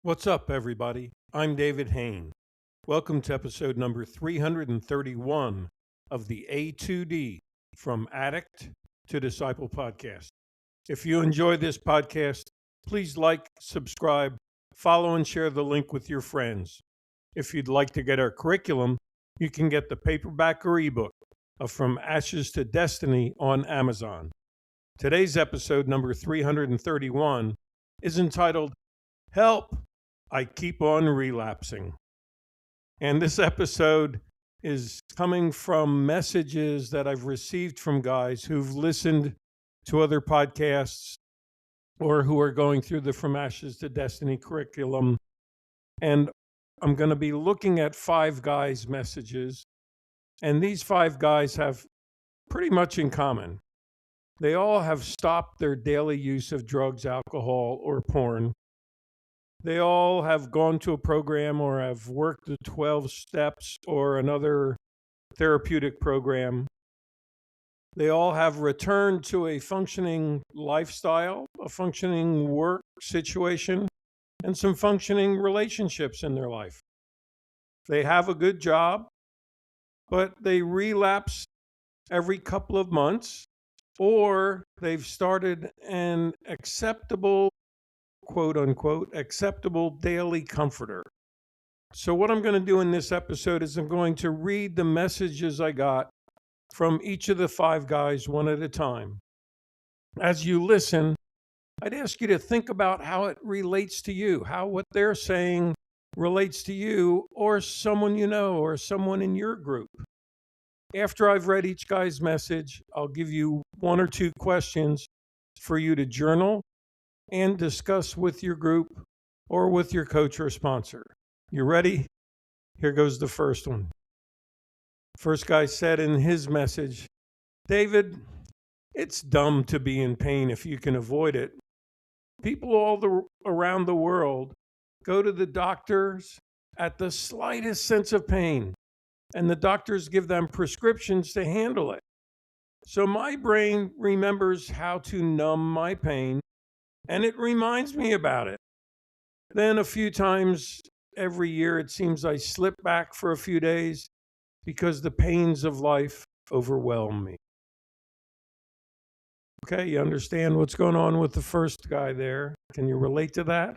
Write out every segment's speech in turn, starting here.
What's up, everybody? I'm David Hain. Welcome to episode number 331 of the A2D From Addict to Disciple podcast. If you enjoy this podcast, please like, subscribe, follow, and share the link with your friends. If you'd like to get our curriculum, you can get the paperback or ebook of From Ashes to Destiny on Amazon. Today's episode number 331 is entitled Help! I Keep On Relapsing. And this episode is coming from messages that I've received from guys who've listened to other podcasts or who are going through the From Ashes to Destiny curriculum. And I'm going to be looking at 5 guys' messages. And these 5 guys have pretty much in common. They all have stopped their daily use of drugs, alcohol, or porn. They all have gone to a program or have worked the 12 steps or another therapeutic program. They all have returned to a functioning lifestyle, a functioning work situation, and some functioning relationships in their life. They have a good job, but they relapse every couple of months, or they've started an acceptable, quote unquote, acceptable daily comforter. So what I'm going to do in this episode is I'm going to read the messages I got from each of the 5 guys one at a time. As you listen, I'd ask you to think about how it relates to you, how what they're saying relates to you or someone you know or someone in your group. After I've read each guy's message, I'll give you 1 or 2 questions for you to journal and discuss with your group or with your coach or sponsor. You ready? Here goes the first one. First guy said in his message, David, it's dumb to be in pain if you can avoid it. People around the world go to the doctors at the slightest sense of pain, and the doctors give them prescriptions to handle it. So my brain remembers how to numb my pain, and it reminds me about it. Then a few times every year, it seems I slip back for a few days because the pains of life overwhelm me. Okay, you understand what's going on with the first guy there? Can you relate to that?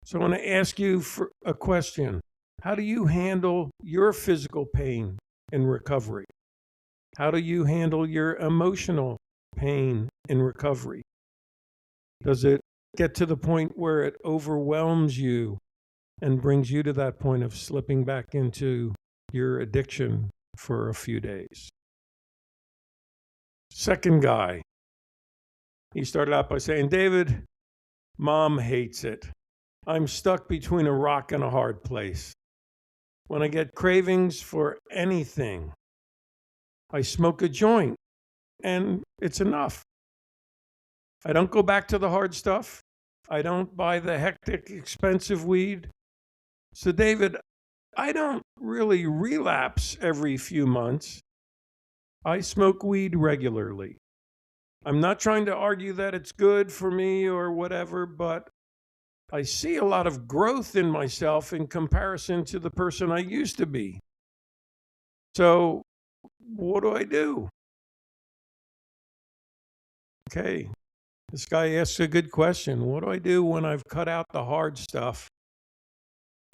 So I want to ask you for a question. How do you handle your physical pain in recovery? How do you handle your emotional pain in recovery? Does it get to the point where it overwhelms you and brings you to that point of slipping back into your addiction for a few days? Second guy, he started out by saying, David, Mom hates it. I'm stuck between a rock and a hard place. When I get cravings for anything, I smoke a joint and it's enough. I don't go back to the hard stuff. I don't buy the hectic, expensive weed. So, David, I don't really relapse every few months. I smoke weed regularly. I'm not trying to argue that it's good for me or whatever, but I see a lot of growth in myself in comparison to the person I used to be. So, what do I do? Okay. This guy asks a good question. What do I do when I've cut out the hard stuff,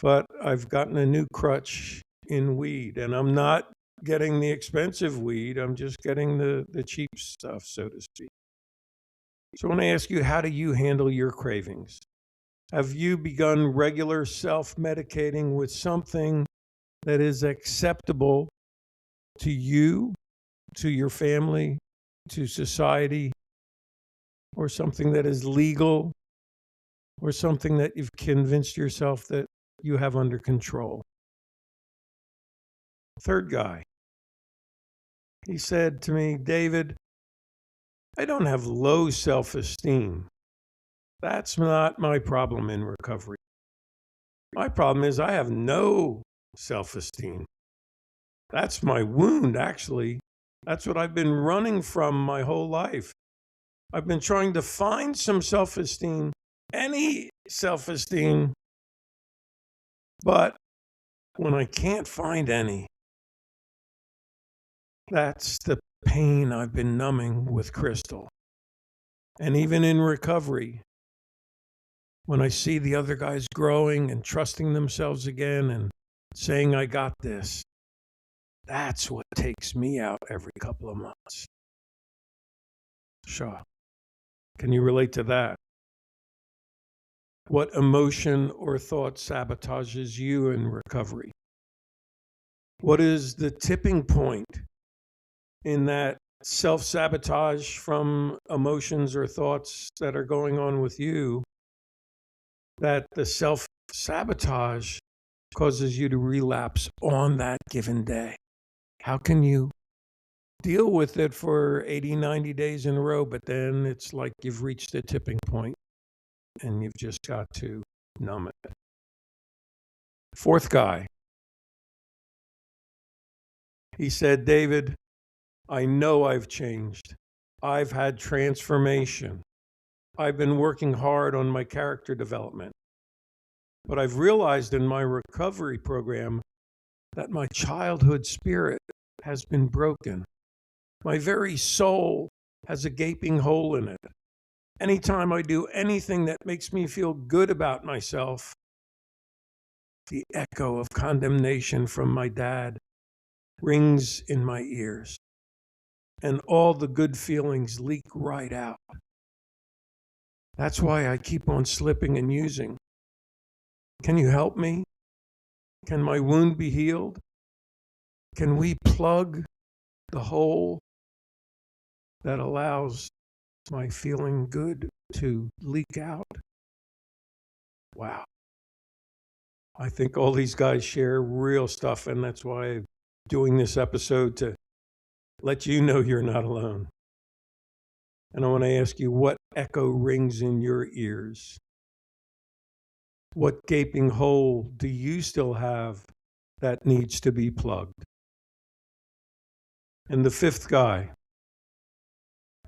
but I've gotten a new crutch in weed, and I'm not getting the expensive weed, I'm just getting the cheap stuff, so to speak. So I want to ask you, how do you handle your cravings? Have you begun regular self-medicating with something that is acceptable to you, to your family, to society, or something that is legal, or something that you've convinced yourself that you have under control? Third guy, he said to me, David, I don't have low self-esteem. That's not my problem in recovery. My problem is I have no self-esteem. That's my wound, actually. That's what I've been running from my whole life. I've been trying to find some self-esteem, any self-esteem, But when I can't find any, that's the pain I've been numbing with crystal. And even in recovery, when I see the other guys growing and trusting themselves again and saying, I got this, that's what takes me out every couple of months. Sure. Can you relate to that? What emotion or thought sabotages you in recovery? What is the tipping point in that self-sabotage from emotions or thoughts that are going on with you, that the self-sabotage causes you to relapse on that given day? How can you deal with it for 80, 90 days in a row, but then it's like you've reached a tipping point and you've just got to numb it? Fourth guy, he said, David, I know I've changed. I've had transformation. I've been working hard on my character development. But I've realized in my recovery program that my childhood spirit has been broken. My very soul has a gaping hole in it. Anytime I do anything that makes me feel good about myself, the echo of condemnation from my dad rings in my ears, and all the good feelings leak right out. That's why I keep on slipping and using. Can you help me? Can my wound be healed? Can we plug the hole that allows my feeling good to leak out? Wow. I think all these guys share real stuff, and that's why I'm doing this episode, to let you know you're not alone. And I want to ask you, what echo rings in your ears? What gaping hole do you still have that needs to be plugged? And the fifth guy,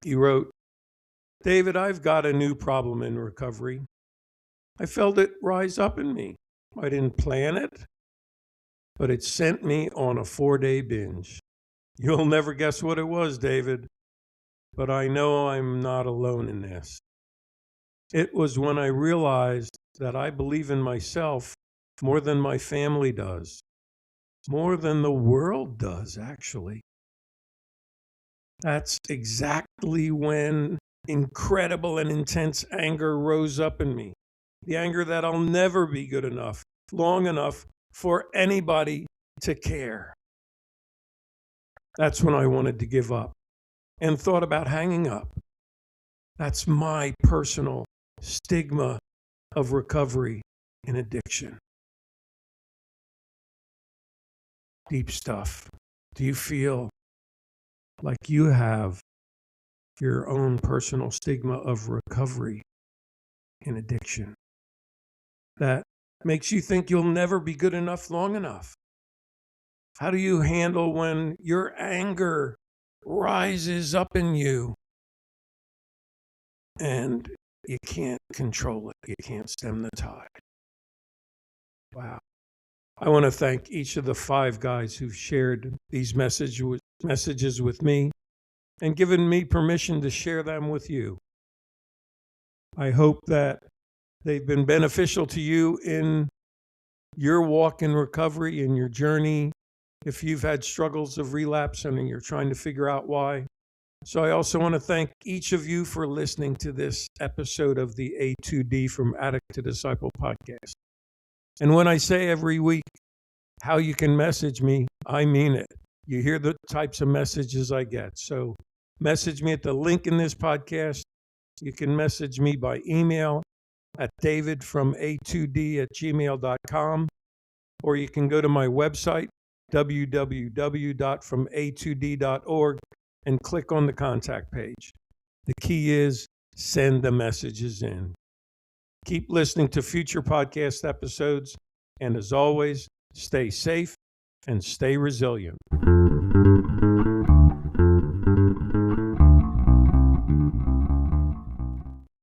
he wrote, David, I've got a new problem in recovery. I felt it rise up in me. I didn't plan it, but it sent me on a 4-day binge. You'll never guess what it was, David, but I know I'm not alone in this. It was when I realized that I believe in myself more than my family does, more than the world does, actually. That's exactly when incredible and intense anger rose up in me. The anger that I'll never be good enough, long enough for anybody to care. That's when I wanted to give up and thought about hanging up. That's my personal stigma of recovery and addiction. Deep stuff. Do you feel like you have your own personal stigma of recovery and addiction that makes you think you'll never be good enough long enough? How do you handle when your anger rises up in you and you can't control it? You can't stem the tide. Wow. I want to thank each of the 5 guys who've shared these messages with me and given me permission to share them with you. I hope that they've been beneficial to you in your walk in recovery, in your journey, if you've had struggles of relapse and you're trying to figure out why. So I also want to thank each of you for listening to this episode of the A2D From Addict to Disciple podcast. And when I say every week how you can message me, I mean it. You hear the types of messages I get. So message me at the link in this podcast. You can message me by email at davidfroma2d@gmail.com, or you can go to my website, www.froma2d.org, and click on the contact page. The key is send the messages in. Keep listening to future podcast episodes, and as always, stay safe and stay resilient.